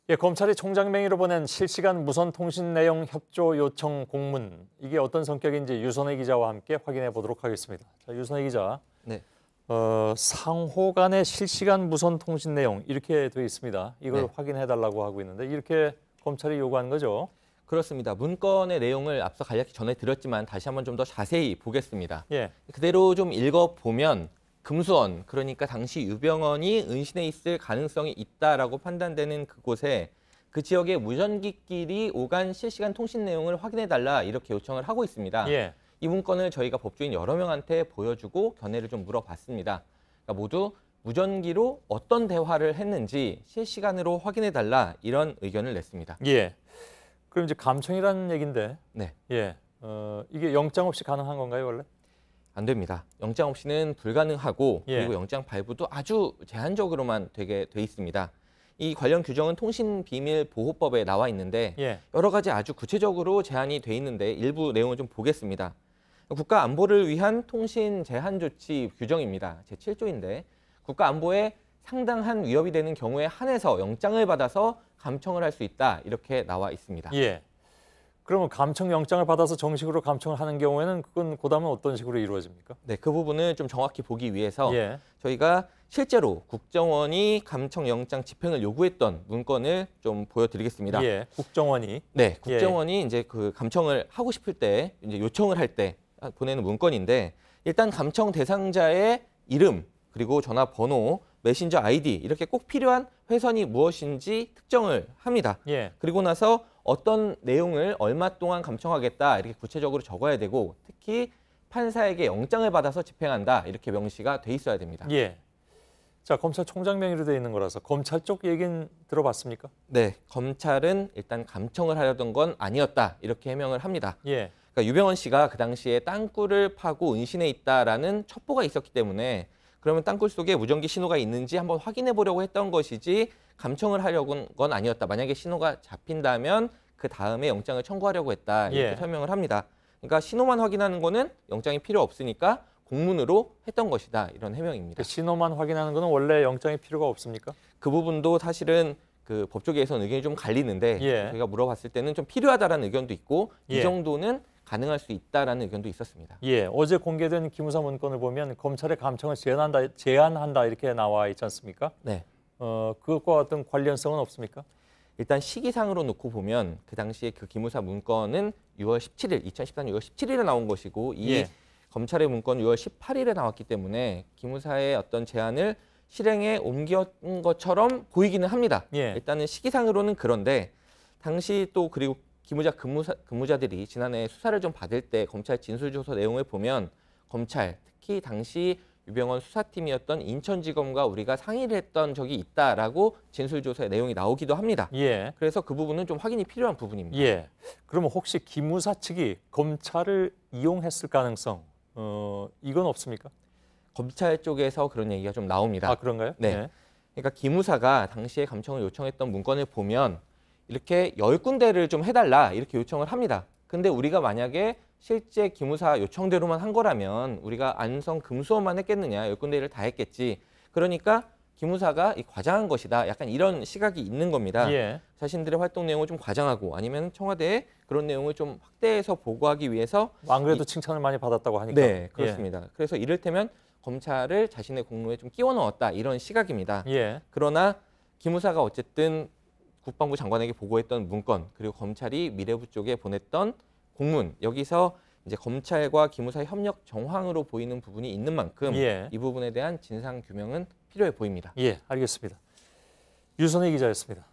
예, 검찰이 총장 명의로 보낸 실시간 무선 통신 내용 협조 요청 공문, 이게 어떤 성격인지 유선혜 기자와 함께 확인해 보도록 하겠습니다. 자, 유선혜 기자. 네. 상호 간의 실시간 무선 통신 내용 이렇게 되어 있습니다. 이걸 네. 확인해 달라고 하고 있는데 이렇게 검찰이 요구한 거죠? 그렇습니다. 문건의 내용을 앞서 간략히 전해드렸지만 다시 한번 좀 더 자세히 보겠습니다. 예. 그대로 좀 읽어보면 금수원, 그러니까 당시 유병언이 은신해 있을 가능성이 있다라고 판단되는 그곳에 그 지역의 무전기끼리 오간 실시간 통신 내용을 확인해달라 이렇게 요청을 하고 있습니다. 예. 이 문건을 저희가 법조인 여러 명한테 보여주고 견해를 좀 물어봤습니다. 그러니까 모두 무전기로 어떤 대화를 했는지 실시간으로 확인해달라 이런 의견을 냈습니다. 예. 그럼 이제 감청이라는 얘기인데, 네. 예. 이게 영장 없이 가능한 건가요, 원래? 안 됩니다. 영장 없이는 불가능하고 예. 그리고 영장 발부도 아주 제한적으로만 되게 돼 있습니다. 이 관련 규정은 통신비밀보호법에 나와 있는데 예. 여러 가지 아주 구체적으로 제한이 돼 있는데 일부 내용을 좀 보겠습니다. 국가 안보를 위한 통신 제한 조치 규정입니다. 제7조인데 국가 안보에 상당한 위협이 되는 경우에 한해서 영장을 받아서 감청을 할 수 있다 이렇게 나와 있습니다. 예. 그러면 감청 영장을 받아서 정식으로 감청을 하는 경우에는 그건 그다음은 어떤 식으로 이루어집니까? 네, 그 부분을 좀 정확히 보기 위해서 예. 저희가 실제로 국정원이 감청 영장 집행을 요구했던 문건을 좀 보여드리겠습니다. 예. 국정원이. 네, 국정원이 이제 그 감청을 하고 싶을 때 이제 요청을 할 때 보내는 문건인데 일단 감청 대상자의 이름 그리고 전화번호, 메신저 아이디 이렇게 꼭 필요한 회선이 무엇인지 특정을 합니다. 예. 그리고 나서 어떤 내용을 얼마 동안 감청하겠다 이렇게 구체적으로 적어야 되고 특히 판사에게 영장을 받아서 집행한다 이렇게 명시가 돼 있어야 됩니다. 예. 자, 검찰총장 명의로 되어 있는 거라서 검찰 쪽 얘기는 들어봤습니까? 네, 검찰은 일단 감청을 하려던 건 아니었다 이렇게 해명을 합니다. 예. 그러니까 유병언 씨가 그 당시에 땅굴을 파고 은신해 있다라는 첩보가 있었기 때문에 그러면 땅굴 속에 무전기 신호가 있는지 한번 확인해 보려고 했던 것이지 감청을 하려고 한 건 아니었다. 만약에 신호가 잡힌다면 그 다음에 영장을 청구하려고 했다. 이렇게 예. 설명을 합니다. 그러니까 신호만 확인하는 거는 영장이 필요 없으니까 공문으로 했던 것이다. 이런 해명입니다. 그 신호만 확인하는 거는 원래 영장이 필요가 없습니까? 그 부분도 사실은 그 법조계에서는 의견이 좀 갈리는데 예. 저희가 물어봤을 때는 좀 필요하다라는 의견도 있고 예. 이 정도는 가능할 수 있다라는 의견도 있었습니다. 예. 어제 공개된 기무사 문건을 보면 검찰의 감청을 제한한다 이렇게 나와 있지 않습니까? 네. 그것과 어떤 관련성은 없습니까? 일단 시기상으로 놓고 보면 그 당시에 그 기무사 문건은 6월 17일, 2014년 6월 17일에 나온 것이고 이 예. 검찰의 문건은 6월 18일에 나왔기 때문에 기무사의 어떤 제안을 실행에 옮긴 것처럼 보이기는 합니다. 예. 일단은 시기상으로는 그런데 당시 또 그리고 기무자 근무자들이 지난해 수사를 좀 받을 때 검찰 진술조서 내용을 보면 검찰 특히 당시 유병언 수사팀이었던 인천지검과 우리가 상의를 했던 적이 있다라고 진술조서의 내용이 나오기도 합니다. 예. 그래서 그 부분은 좀 확인이 필요한 부분입니다. 예. 그러면 혹시 기무사 측이 검찰을 이용했을 가능성 이건 없습니까? 검찰 쪽에서 그런 얘기가 좀 나옵니다. 아, 그런가요? 네. 예. 그러니까 기무사가 당시에 감청을 요청했던 문건을 보면 이렇게 10군데를 좀 해달라 이렇게 요청을 합니다. 근데 우리가 만약에 실제 기무사 요청대로만 한 거라면 우리가 안성 금수원만 했겠느냐 10군데를 다 했겠지. 그러니까 기무사가 과장한 것이다. 약간 이런 시각이 있는 겁니다. 예. 자신들의 활동 내용을 좀 과장하고 아니면 청와대에 그런 내용을 좀 확대해서 보고하기 위해서 안 그래도 칭찬을 많이 받았다고 하니까. 네, 그렇습니다. 그래서 이를테면 검찰을 자신의 공로에 좀 끼워 넣었다 이런 시각입니다. 예. 그러나 기무사가 어쨌든 국방부 장관에게 보고했던 문건 그리고 검찰이 미래부 쪽에 보냈던 공문 여기서 이제 검찰과 기무사의 협력 정황으로 보이는 부분이 있는 만큼 예. 이 부분에 대한 진상 규명은 필요해 보입니다. 예, 알겠습니다. 유선혜 기자였습니다.